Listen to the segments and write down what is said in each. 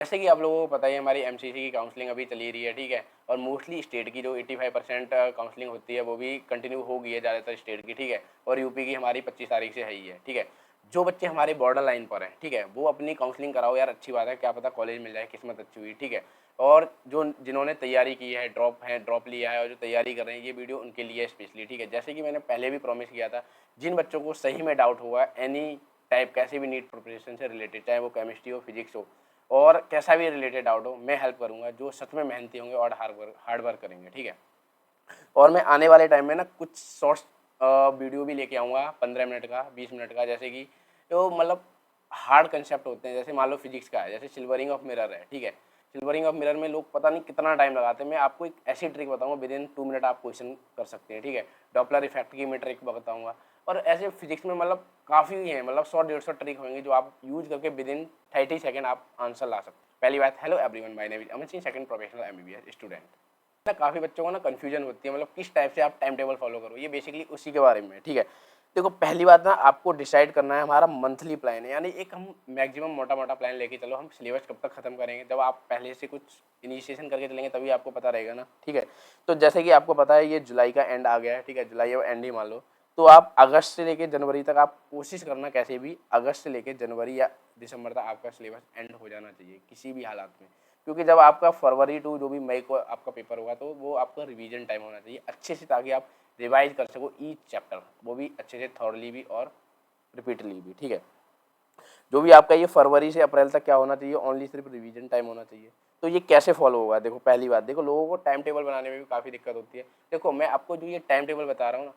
जैसे कि आप लोगों को पता ही है, हमारी एमसीसी की काउंसलिंग अभी चली रही है, ठीक है, और मोस्टली स्टेट की जो 85% काउंसलिंग होती है वो भी कंटिन्यू हो गई है ज़्यादातर स्टेट की, ठीक है, और यूपी की हमारी 25 तारीख से है ही है, ठीक है। जो बच्चे हमारे बॉर्डर लाइन पर हैं, ठीक है, वो अपनी काउंसलिंग कराओ यार, अच्छी बात है, क्या पता कॉलेज मिल जाए, किस्मत अच्छी हुई, ठीक है। और जो जिन्होंने तैयारी की है, ड्रॉप लिया है और जो तैयारी कर रहे हैं, ये वीडियो उनके लिए स्पेशली, ठीक है। जैसे कि मैंने पहले भी प्रॉमिस किया था, जिन बच्चों को सही में डाउट हुआ एनी टाइप कैसे भी नीट प्रिपरेशन से रिलेटेड, चाहे वो केमिस्ट्री हो, फिजिक्स हो, और कैसा भी रिलेटेड डाउट हो, मैं हेल्प करूंगा, जो सच में मेहनती होंगे और हार्ड वर्क करेंगे, ठीक है। और मैं आने वाले टाइम में ना कुछ शॉर्ट्स वीडियो भी लेके आऊँगा, 15 मिनट का, 20 मिनट का, जैसे कि तो मतलब हार्ड कंसेप्ट होते हैं, जैसे मान लो फिजिक्स का है, जैसे सिल्वरिंग ऑफ मिरर है, ठीक है। सिल्वरिंग ऑफ मिरर में लोग पता नहीं कितना टाइम लगाते हैं, मैं आपको एक ऐसी ट्रिक बताऊंगा, विद इन 2 मिनट आप क्वेश्चन कर सकते हैं, ठीक है। डॉपलर इफेक्ट की मैं ट्रिक बताऊंगा, और ऐसे फिजिक्स में मतलब काफ़ी हैं, मतलब 100-150 ट्रिक होंगे जो आप यूज करके विद इन 30 सेकेंड आप आंसर ला सकते हैं। पहली बात, hello everyone, my name is Aman Singh, second professional MBBS student ना। काफ़ी बच्चों को ना कन्फ्यूजन होती है, मतलब किस टाइप से आप टाइम टेबल फॉलो करो, ये बेसिकली उसी के बारे में है, ठीक है। देखो पहली बात ना, आपको डिसाइड करना है हमारा मंथली प्लान है, यानी एक हम मैक्सिमम मोटा मोटा प्लान लेके चलो, हम सिलेबस कब तक खत्म करेंगे, जब आप पहले से कुछ इनिशिएशन करके चलेंगे तभी आपको पता रहेगा ना, ठीक है। तो जैसे कि आपको पता है ये जुलाई का एंड आ गया है, ठीक है, जुलाई और एंड ही मान लो, तो आप अगस्त से लेके जनवरी तक आप कोशिश करना, कैसे भी अगस्त से लेके जनवरी या दिसंबर तक आपका सिलेबस एंड हो जाना चाहिए किसी भी हालात में, क्योंकि जब आपका फरवरी टू जो भी मई को आपका पेपर होगा, तो वो आपका रिवीजन टाइम होना चाहिए अच्छे से, ताकि आप रिवाइज कर सको ईच चैप्टर, वो भी अच्छे से, थॉरली भी और रिपीटली भी, ठीक है। जो भी आपका ये फरवरी से अप्रैल तक क्या होना चाहिए, ओनली सिर्फ रिवीजन टाइम होना चाहिए। तो ये कैसे फॉलो होगा, देखो पहली बात, देखो लोगों को टाइम टेबल बनाने में भी काफ़ी दिक्कत होती है। देखो मैं आपको जो ये टाइम टेबल बता रहा हूँ ना,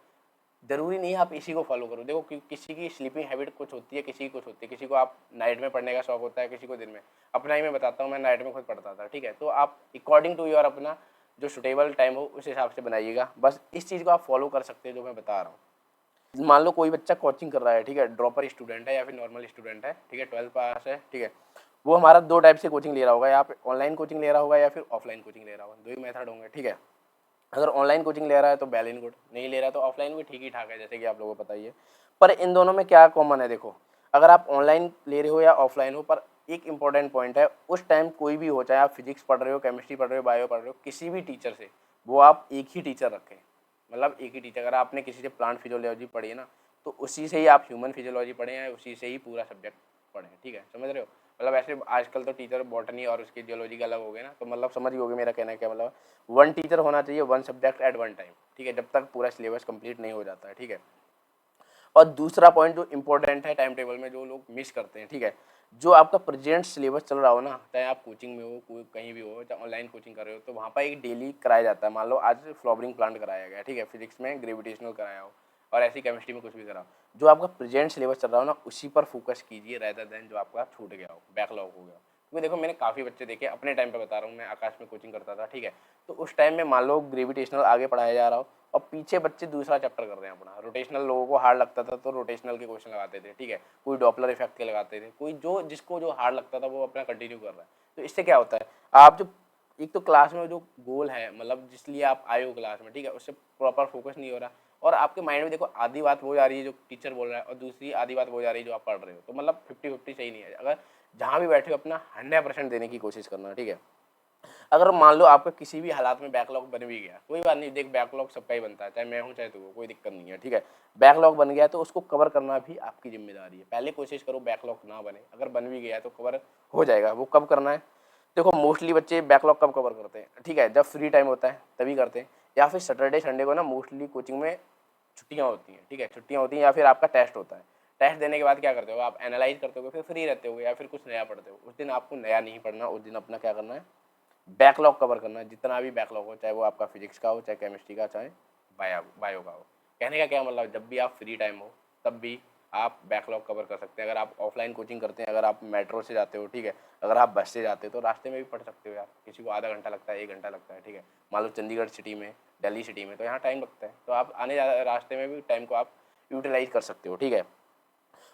ज़रूरी नहीं है आप इसी को फॉलो करो। देखो किसी की स्लीपिंग हैबिट कुछ होती है, किसी की कुछ होती है, किसी को आप नाइट में पढ़ने का शौक होता है, किसी को दिन में। अपना ही मैं बताता हूँ, मैं नाइट में खुद पढ़ता था, ठीक है। तो आप अकॉर्डिंग टू योर अपना जो सुटेबल टाइम हो उस हिसाब से बनाइएगा, बस इस चीज़ को आप फॉलो कर सकते हैं जो मैं बता रहा हूँ। मान लो कोई बच्चा कोचिंग कर रहा है, ठीक है, ड्रॉपर स्टूडेंट है या फिर नॉर्मल स्टूडेंट है, ठीक है, 12th पास है, ठीक है। वो हमारा दो टाइप से कोचिंग ले रहा होगा, या फिर ऑनलाइन कोचिंग ले रहा होगा या फिर ऑफलाइन कोचिंग ले रहा होगा, दो ही मेथड होंगे, ठीक है। अगर ऑनलाइन कोचिंग ले रहा है तो वेल एंड गुड, नहीं ले रहा है तो ऑफलाइन भी ठीक ही ठाक है, जैसे कि आप लोगों को पता ही है। पर इन दोनों में क्या कॉमन है, देखो अगर आप ऑनलाइन ले रहे हो या ऑफलाइन हो, पर एक इंपॉर्टेंट पॉइंट है, उस टाइम कोई भी हो, चाहे आप फिजिक्स पढ़ रहे हो, केमिस्ट्री पढ़ रहे हो, बायो पढ़ रहे हो, किसी भी टीचर से वो आप एक ही टीचर रखें, मतलब एक ही टीचर। अगर आपने किसी से प्लांट फिजियोलॉजी पढ़ी है ना, तो उसी से ही आप ह्यूमन फिजियोलॉजी पढ़ें या उसी से ही पूरा सब्जेक्ट पढ़ें, ठीक है, समझ रहे हो। मतलब ऐसे आजकल तो टीचर बॉटनी और उसकी जियोलॉजी का अलग हो गए ना, तो मतलब समझ ही होगी मेरा कहना क्या मतलब। वन टीचर होना चाहिए, one subject at one time, ठीक है, जब तक पूरा सिलेबस कंप्लीट नहीं हो जाता है, ठीक है। और दूसरा पॉइंट जो इंपॉर्टेंट है टाइम टेबल में, जो लोग मिस करते हैं, ठीक है, जो आपका प्रेजेंट सिलेबस चल रहा हो ना, चाहे आप कोचिंग में हो, कोई कहीं भी हो, चाहे ऑनलाइन कोचिंग कर रहे हो, तो वहाँ पर एक डेली कराया जाता है। मान लो आज फ्लोवरिंग प्लांट कराया गया, ठीक है, फिजिक्स में ग्रेविटेशनल कराया हो, और ऐसी केमिस्ट्री में कुछ भी करा हो, जो आपका प्रेजेंट सिलेबस चल रहा हो ना, उसी पर फोकस कीजिए, रेदर देन जो आपका छूट गया हो, बैकलॉग हो गया। क्योंकि देखो मैंने काफ़ी बच्चे देखे, अपने टाइम पे बता रहा हूँ, मैं आकाश में कोचिंग करता था, ठीक है। तो उस टाइम में मान लो ग्रेविटेशनल आगे पढ़ाया जा रहा हो, और पीछे बच्चे दूसरा चैप्टर कर रहे हैं अपना। रोटेशनल लोगों को हार्ड लगता था तो रोटेशनल के क्वेश्चन लगाते थे, ठीक है, कोई डॉपलर इफेक्ट के लगाते थे, कोई जो जिसको जो हार्ड लगता था वो अपना कंटिन्यू कर रहा है। तो इससे क्या होता है, आप जो एक तो क्लास में जो गोल है, मतलब जिसलिए आप आए हो क्लास में, ठीक है, उससे प्रॉपर फोकस नहीं हो रहा, और आपके माइंड में देखो आधी बात वो जा रही है जो टीचर बोल रहा है, और दूसरी आधी बात वो जा रही है जो आप पढ़ रहे हो, तो मतलब 50-50 सही नहीं है। अगर जहाँ भी बैठे हो अपना 100% देने की कोशिश करना, ठीक है। अगर मान लो आपका किसी भी हालात में बैकलॉग बन भी गया, कोई बात नहीं, देख बैकलॉग सबका ही बनता है, चाहे मैं हूँ चाहे तू हो, कोई दिक्कत नहीं है, ठीक है। बैकलॉग बन गया तो उसको कवर करना भी आपकी जिम्मेदारी है। पहले कोशिश करो बैकलॉग ना बने, अगर बन भी गया तो कवर हो जाएगा। वो कब करना है, देखो मोस्टली बच्चे बैकलॉग कब कवर करते हैं, ठीक है, जब फ्री टाइम होता है तभी करते हैं, या फिर सैटरडे संडे को ना मोस्टली कोचिंग में छुट्टियाँ होती हैं, ठीक है, छुट्टियाँ होती हैं, या फिर आपका टेस्ट होता है। टेस्ट देने के बाद क्या करते हो, आप एनालाइज करते हो, फिर फ्री रहते हो, या फिर कुछ नया पढ़ते हो। उस दिन आपको नया नहीं पढ़ना, उस दिन अपना क्या करना है, बैकलॉग कवर करना है, जितना भी बैकलॉग हो, चाहे वो आपका फिजिक्स का हो, चाहे केमिस्ट्री का, चाहे बायो का हो। कहने का क्या मतलब, जब भी आप फ्री टाइम हो तब भी आप बैकलॉग कवर कर सकते हैं। अगर आप ऑफलाइन कोचिंग करते हैं, अगर आप मेट्रो से जाते हो, ठीक है, अगर आप बस से जाते हो तो रास्ते में भी पढ़ सकते हो यार, किसी को आधा घंटा लगता है, 1 घंटा लगता है, ठीक है। मान लो चंडीगढ़ सिटी में, दिल्ली सिटी में, तो यहाँ टाइम लगता है, तो आप आने रास्ते में भी टाइम को आप यूटिलाइज कर सकते हो, ठीक है।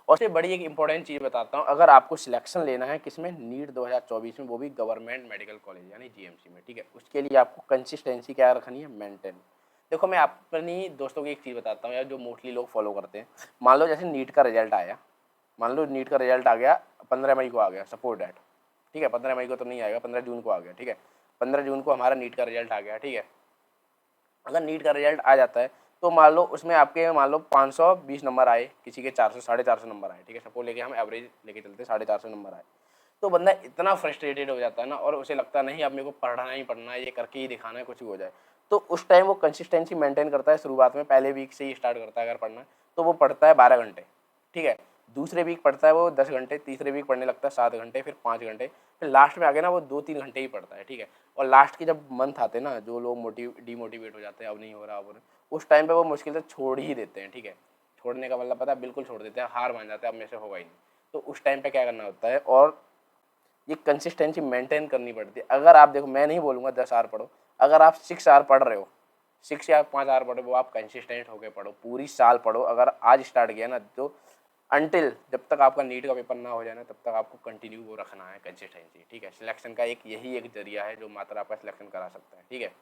और सबसे बड़ी एक इंपॉर्टेंट चीज़ बताता हूँ, अगर आपको सिलेक्शन लेना है किसमें, नीट 2024 में, वो भी गवर्नमेंट मेडिकल कॉलेज यानी जीएमसी में, ठीक है, उसके लिए आपको कंसिस्टेंसी क्या रखनी है, मेंटेन। देखो मैं अपनी दोस्तों की एक चीज़ बताता हूँ यार, जो मोस्टली लोग फॉलो करते हैं। मान लो जैसे नीट का रिजल्ट आया, मान लो नीट का रिजल्ट आ गया 15 मई को आ गया, सपोज डैट, ठीक है। 15 मई को तो नहीं आएगा, 15 जून को आ गया, ठीक है। 15 जून को हमारा नीट का रिजल्ट आ गया, ठीक है। अगर नीट का रिजल्ट आ जाता है तो मान लो उसमें आपके मान लो 520 नंबर आए, किसी के 400 450 नंबर आए, ठीक है। सबको लेके हम एवरेज लेके चलते 450 नंबर आए, तो बंदा इतना फ्रस्ट्रेटेड हो जाता है ना, और उसे लगता नहीं अब मेरे को पढ़ना ही पढ़ना है, ये करके ही दिखाना है, कुछ भी हो जाए। तो उस टाइम वो कंसिस्टेंसी मेंटेन करता है, शुरुआत में पहले वीक से ही स्टार्ट करता है अगर पढ़ना, तो वो पढ़ता है 12 घंटे, ठीक है। दूसरे वीक पढ़ता है वो 10 घंटे, तीसरे वीक पढ़ने लगता है 7 घंटे, फिर 5 घंटे, फिर लास्ट में आगे ना वो 2-3 घंटे ही पढ़ता है, ठीक है। और लास्ट की जब मंथ आते हैं ना, जो लोग डीमोटिवेट हो जाते हैं, अब नहीं हो रहा, अब उस टाइम पे वो मुश्किल से छोड़ ही देते हैं, ठीक है। छोड़ने का मतलब पता है, बिल्कुल छोड़ देते हैं, हार मान जाते हैं, अब मेरे से होगा ही नहीं। तो उस टाइम पे क्या करना होता है, और ये कंसिस्टेंसी मेंटेन करनी पड़ती है। अगर आप देखो, मैं नहीं बोलूँगा 10 आवर पढ़ो, अगर आप 6 आवर पढ़ रहे हो, 6 या 5 आवर पढ़ो, वो आप कंसिस्टेंट होकर पढ़ो, पूरी साल पढ़ो। अगर आज स्टार्ट किया ना, तो अनटिल जब तक आपका नीट का पेपर ना हो जाए ना, तब तक आपको कंटिन्यू वो रखना है, कंसिस्टेंसी, ठीक है। सिलेक्शन का यही एक जरिया है जो मात्र आपका सिलेक्शन करा सकता है, ठीक है।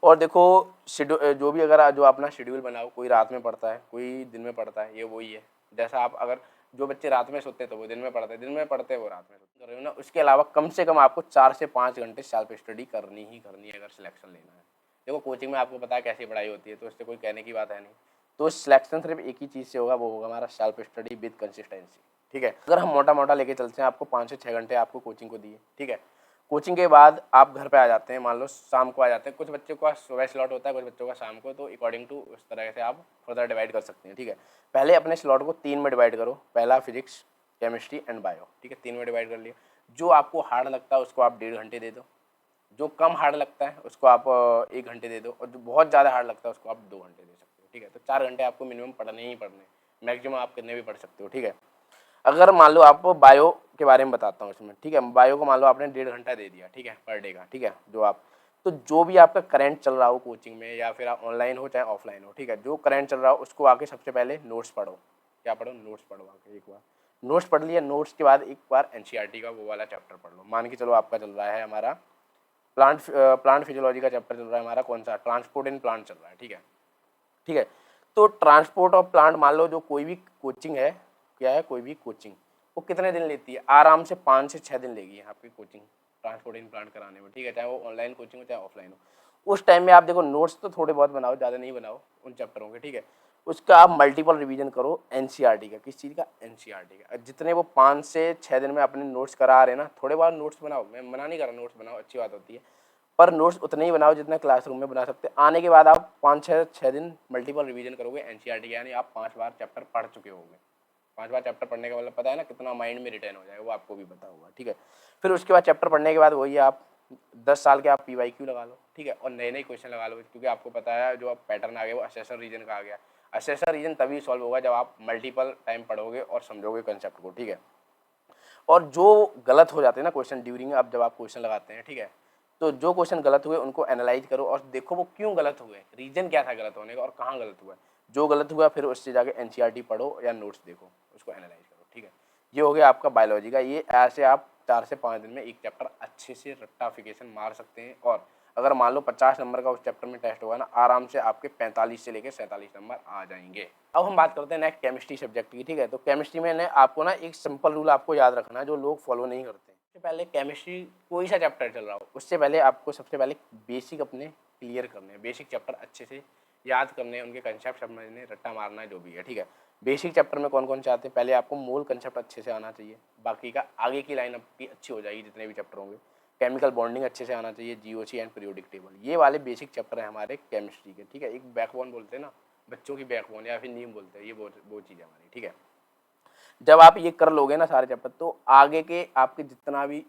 और देखो शेड्यूल जो भी, अगर जो अपना शेड्यूल बनाओ, कोई रात में पढ़ता है, कोई दिन में पढ़ता है, ये वही है। जैसा आप, अगर जो बच्चे रात में सोते हैं तो वो दिन में पढ़ते हैं, दिन में पढ़ते हैं वो रात में सोते हैं ना। उसके अलावा कम से कम आपको 4 से 5 घंटे सेल्फ स्टडी करनी ही करनी है अगर सिलेक्शन लेना है। देखो कोचिंग में आपको पता है कैसी पढ़ाई होती है, तो इससे कोई कहने की बात है नहीं। तो सिलेक्शन सिर्फ एक ही चीज़ से होगा, वो होगा हमारा सेल्फ स्टडी विद कंसिस्टेंसी, ठीक है। अगर हम मोटा मोटा लेके चलते हैं, आपको 5 से 6 घंटे आपको कोचिंग को दिए, ठीक है। कोचिंग के बाद आप घर पे आ जाते हैं, मान लो शाम को आ जाते हैं। कुछ बच्चों का सुबह स्लॉट होता है, कुछ बच्चों का शाम को, तो अकॉर्डिंग टू उस तरह से आप फर्दर डिवाइड कर सकते हैं, ठीक है। पहले अपने स्लॉट को 3 में डिवाइड करो, पहला फिजिक्स, केमिस्ट्री एंड बायो, ठीक है। 3 में डिवाइड कर लिया। जो आपको हार्ड लगता है उसको आप 1.5 घंटे दे दो, जो कम हार्ड लगता है उसको आप 1 घंटे दे दो, और जो बहुत ज़्यादा हार्ड लगता है उसको आप 2 घंटे दे सकते हो, ठीक है। तो 4 घंटे आपको मिनिमम पढ़ने ही पढ़ने, मैक्सिमम आप कितने भी पढ़ सकते हो, ठीक है। अगर मान लो आप बायो के बारे में बताता हूँ इसमें, ठीक है। बायो को मान लो आपने 1.5 घंटा दे दिया, ठीक है, पर डे का, ठीक है। जो आप, तो जो भी आपका करंट चल रहा हो कोचिंग में, या फिर आप ऑनलाइन हो चाहे ऑफलाइन हो, ठीक है, जो करंट चल रहा हो उसको आके सबसे पहले नोट्स पढ़ो। क्या पढ़ो? नोट्स पढ़ो आके एक बार। नोट्स पढ़ लिया, नोट्स के बाद एक बार एनसीईआरटी का वो वाला चैप्टर पढ़ लो। मान के चलो आपका चल रहा है हमारा प्लांट फिजियोलॉजी का चैप्टर चल रहा है हमारा, कौन सा, ट्रांसपोर्ट इन प्लांट चल रहा है, ठीक है, ठीक है। तो ट्रांसपोर्ट ऑफ प्लांट, मान लो जो कोई भी कोचिंग है, क्या है, कोई भी कोचिंग, वो कितने दिन लेती है? आराम से 5 से 6 दिन लेगी आपकी कोचिंग ट्रांसपोर्ट इन प्लांट कराने में, ठीक है। चाहे वो ऑनलाइन कोचिंग हो चाहे ऑफलाइन हो। उस टाइम में आप देखो नोट्स तो थोड़े बहुत बनाओ, ज़्यादा नहीं बनाओ उन चैप्टरों के, ठीक है। उसका आप मल्टीपल रिवीजन करो एनसीईआरटी का। किस चीज़ का? एनसीईआरटी का। जितने वो 5 से 6 दिन में अपने नोट्स करा रहे हैं ना, थोड़े बहुत नोट्स बनाओ, मैं मना नहीं कर रहा, नोट्स बनाओ, अच्छी बात होती है, पर नोट्स उतने ही बनाओ जितना क्लासरूम में बना सकते। आने के बाद आप 5-6 दिन मल्टीपल रिवीजन करोगे एनसीईआरटी, यानी आप 5 बार चैप्टर पढ़ चुके होंगे। 5 बार चैप्टर पढ़ने का मतलब पता है ना कितना माइंड में रिटेन हो जाएगा, वो आपको भी पता होगा, ठीक है। फिर उसके बाद चैप्टर पढ़ने के बाद वही आप 10 साल के आप पीवाईक्यू लगा लो, ठीक है, और नए नए क्वेश्चन लगा लो, क्योंकि आपको पता है जो आप पैटर्न आ गया वो असेसर रीजन का आ गया। असेसर रीजन तभी सॉल्व होगा जब आप मल्टीपल टाइम पढ़ोगे और समझोगे कंसेप्ट को, ठीक है। और जो गलत हो जाते हैं ना क्वेश्चन ड्यूरिंग, अब जब आप क्वेश्चन लगाते हैं, ठीक है, तो जो क्वेश्चन गलत हुए उनको एनालाइज करो और देखो वो क्यों गलत हुए, रीजन क्या था गलत होने का और कहाँ गलत हुआ। जो गलत हुआ फिर उससे जाके एनसीईआरटी पढ़ो या नोट्स देखो, उसको एनालाइज करो, ठीक है। ये हो गया आपका बायोलॉजी का। ये ऐसे आप 4 से 5 दिन में एक चैप्टर अच्छे से रट्टाफिकेशन मार सकते हैं। और अगर मान लो 50 नंबर का उस चैप्टर में टेस्ट होगा ना, आराम से आपके 45 से लेकर 47 नंबर आ जाएंगे। अब हम बात करते हैं नेक्स्ट केमिस्ट्री सब्जेक्ट की, ठीक है। तो केमिस्ट्री में आपको ना एक सिंपल रूल आपको याद रखना है जो लोग फॉलो नहीं करते। सबसे पहले केमिस्ट्री कोई सा चैप्टर चल रहा हो उससे पहले आपको सबसे पहले बेसिक अपने क्लियर करने हैं, बेसिक चैप्टर अच्छे से याद करने हैं, उनके कंसेप्ट समझने, रट्टा मारना है जो भी है, ठीक है। बेसिक चैप्टर में कौन कौन से आते हैं? पहले आपको मूल कंसेप्ट अच्छे से आना चाहिए, बाकी का आगे की लाइन आपकी अच्छी हो जाएगी जितने भी चैप्टर होंगे। केमिकल बॉन्डिंग अच्छे से आना चाहिए, जीओसी एंड पीरियोडिक टेबल, ये वाले बेसिक चैप्टर हैं हमारे केमिस्ट्री के, ठीक है। एक बैकबोन बोलते हैं ना, बच्चों की बैकबोन या फिर नीम बोलते हैं, ये वो चीज़ है हमारी, ठीक है। जब आप ये कर लोगे ना सारे चैप्टर, तो आगे के आपके जितना भी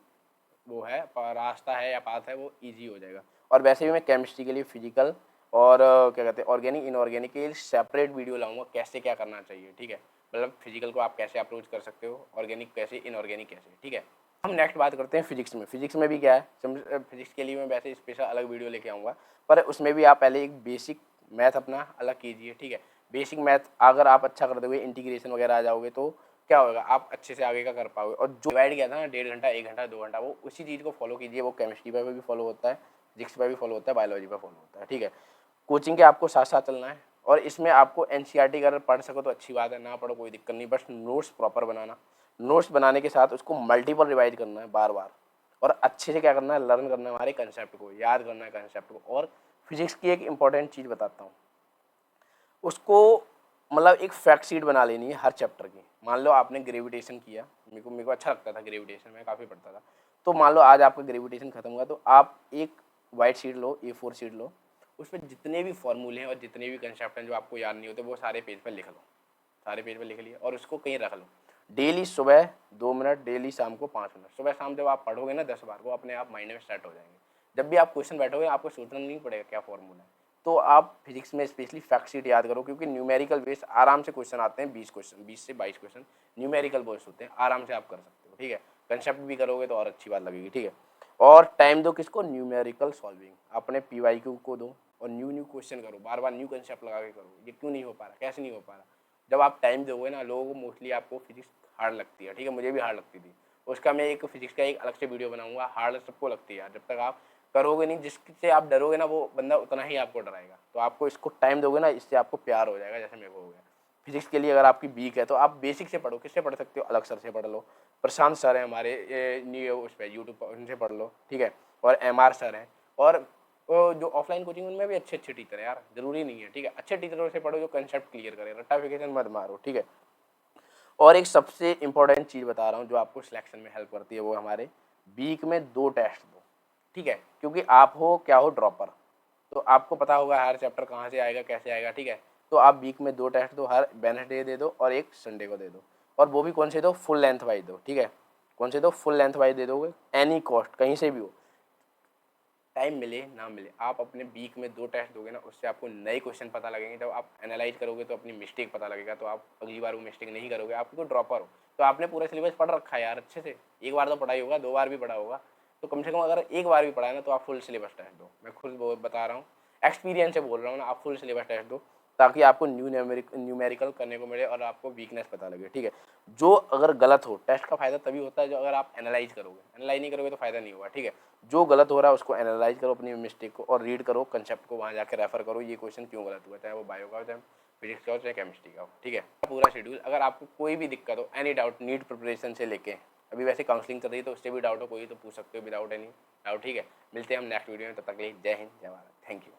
वो है रास्ता है या पाथ है वो इजी हो जाएगा। और वैसे भी मैं केमिस्ट्री के लिए फिजिकल और क्या कहते हैं ऑर्गेनिक इनऑर्गेनिक के सेपरेट वीडियो लाऊंगा, कैसे क्या करना चाहिए, ठीक है। मतलब फिजिकल को आप कैसे अप्रोच कर सकते हो, ऑर्गेनिक कैसे, इनऑर्गेनिक कैसे, ठीक है। हम नेक्स्ट बात करते हैं फिजिक्स में। फिजिक्स में भी क्या है, फिजिक्स के लिए मैं वैसे स्पेशल अलग वीडियो लेके आऊँगा, पर उसमें भी आप पहले एक बेसिक मैथ अपना अलग कीजिए, ठीक है। बेसिक मैथ अगर आप अच्छा कर दोगे, इंटीग्रेशन वगैरह आ जाओगे, तो क्या होगा, आप अच्छे से आगे का कर पाओगे। और जो डिवाइड किया था ना 1.5 घंटा 1 घंटा 2 घंटा, वो उसी चीज़ को फॉलो कीजिए। वो केमिस्ट्री पर भी फॉलो होता है, फिजिक्स पर भी फॉलो होता है, बायोलॉजी पर फॉलो होता है, ठीक है। कोचिंग के आपको साथ साथ चलना है। और इसमें आपको एनसीईआरटी अगर पढ़ सको तो अच्छी बात है, ना पढ़ो कोई दिक्कत नहीं, बस नोट्स प्रॉपर बनाना, नोट्स बनाने के साथ उसको मल्टीपल रिवाइज करना है बार बार, और अच्छे से क्या करना है, लर्न करना है हमारे कंसेप्ट को, याद करना है कंसेप्ट को। और फिजिक्स की एक इंपॉर्टेंट चीज़ बताता हूँ, उसको मतलब एक फैक्ट शीट बना लेनी है हर चैप्टर की। मान लो आपने ग्रेविटेशन किया, मेरे को अच्छा लगता था ग्रेविटेशन, मैं काफ़ी पढ़ता था। तो मान लो आज आपका ग्रेविटेशन खत्म हुआ, तो आप एक वाइट शीट लो, A4 शीट लो, उसमें जितने भी फॉर्मूले हैं और जितने भी कंसेप्ट हैं जो आपको याद नहीं होते, वो सारे पेज पर लिख लो, सारे पेज पर लिख लिए और उसको कहीं रख लो। डेली सुबह 2 मिनट, डेली शाम को 5 मिनट, सुबह शाम जब आप पढ़ोगे ना 10 बार, वो अपने आप माइंड में सेट हो जाएंगे। जब भी आप क्वेश्चन बैठोगे आपको सोचना नहीं पड़ेगा क्या फॉर्मूला है। तो आप फिजिक्स में स्पेशली फैक्ट शीट याद करो, क्योंकि न्यूमेरिकल बेस आराम से क्वेश्चन आते हैं, 20 क्वेश्चन, 20 से 22 क्वेश्चन न्यूमेरिकल बेस होते हैं, आराम से आप कर सकते हो, ठीक है। कंसेप्ट भी करोगे तो और अच्छी बात लगेगी, ठीक है। और टाइम दो किसको, न्यूमेरिकल सॉल्विंग, अपने PYQ को दो और न्यू क्वेश्चन करो, बार बार न्यू कंसेप्ट लगा के करो। ये क्यों नहीं हो पा रहा, कैसे नहीं हो पा रहा? जब आप टाइम दोगे ना, लोगों को मोस्टली आपको फिजिक्स हार्ड लगती है, ठीक है, मुझे भी हार्ड लगती थी। उसका मैं एक फिजिक्स का एक अलग से वीडियो बनाऊंगा। हार्ड सबको लगती है यार, जब तक आप करोगे नहीं, जिससे आप डरोगे ना, वो बंदा उतना ही आपको डराएगा। तो आपको इसको टाइम दोगे ना, इससे आपको प्यार हो जाएगा, जैसे मेरे को हो गया। फिजिक्स के लिए अगर आपकी वीक है तो आप बेसिक से पढ़ो। किससे पढ़ सकते हो, अलग सर से पढ़ लो, प्रशांत सर हैं हमारे उस पर यूट्यूब पर, उनसे पढ़ लो, ठीक है। और MR सर हैं, और जो ऑफलाइन कोचिंग उनमें भी अच्छे अच्छे टीचर है यार, जरूरी नहीं है, ठीक है। अच्छे टीचरों से पढ़ो जो कंसेप्ट क्लियर करे, रट्टाफिकेशन मत मारो, ठीक है। और एक सबसे इंपॉर्टेंट चीज़ बता रहा हूँ जो आपको सिलेक्शन में हेल्प करती है, वो हमारे वीक में 2 टेस्ट दो, ठीक है। क्योंकि आप हो क्या हो, ड्रॉपर, तो आपको पता होगा हर चैप्टर कहाँ से आएगा, कैसे आएगा, ठीक है। तो आप वीक में 2 टेस्ट दो, हर वेडनेसडे दे दो और एक संडे को दे दो। और वो भी कौन से दो, फुल लेंथ वाइज दो, ठीक है। कौन से दो, फुल लेंथ वाइज दे दोगे, एनी कॉस्ट, कहीं से भी हो, टाइम मिले ना मिले, आप अपने वीक में 2 टेस्ट दोगे ना, उससे आपको नए क्वेश्चन पता लगेंगे। जब आप एनालाइज करोगे तो अपनी मिस्टेक पता लगेगा, तो आप अगली बार वो मिस्टेक नहीं करोगे। आपको ड्रॉपर हो तो आपने पूरा सिलेबस पढ़ रखा है यार अच्छे से, एक बार तो पढ़ा ही होगा, 2 बार भी पढ़ा होगा, तो कम से कम अगर एक बार भी पढ़ा है ना, तो आप फुल सिलेबस टेस्ट दो। मैं खुद बता रहा हूँ, एक्सपीरियंस से बोल रहा हूँ ना, आप फुल सिलेबस टेस्ट दो, ताकि आपको न्यूमेरिकल करने को मिले और आपको वीकनेस पता लगे, ठीक है। जो अगर गलत हो, टेस्ट का फायदा तभी होता है जो अगर आप एनालाइज करोगे, एनालाइज नहीं करोगे तो फायदा नहीं होगा, ठीक है। जो गलत हो रहा है उसको एनालाइज करो, अपनी मिस्टेक को, और रीड करो कंसेप्ट को, वहाँ जाकर रेफर करो, ये क्वेश्चन क्यों गलत हुआ, चाहे वो बायो का हो, चाहे फिजिक्स का हो, चाहे केमिस्ट्री का हो, ठीक है। पूरा शेड्यूल, अगर आपको कोई भी दिक्कत हो, एनी डाउट, नीट प्रिपरेशन से लेके अभी वैसे काउंसलिंग चल रही है, तो उससे भी डाउट हो कोई तो पूछ सकते हो विदाउट एनी डाउट, ठीक है। मिलते हैं हम नेक्स्ट वीडियो में, तब तक के लिए जय हिंद, जय भारत, थैंक यू।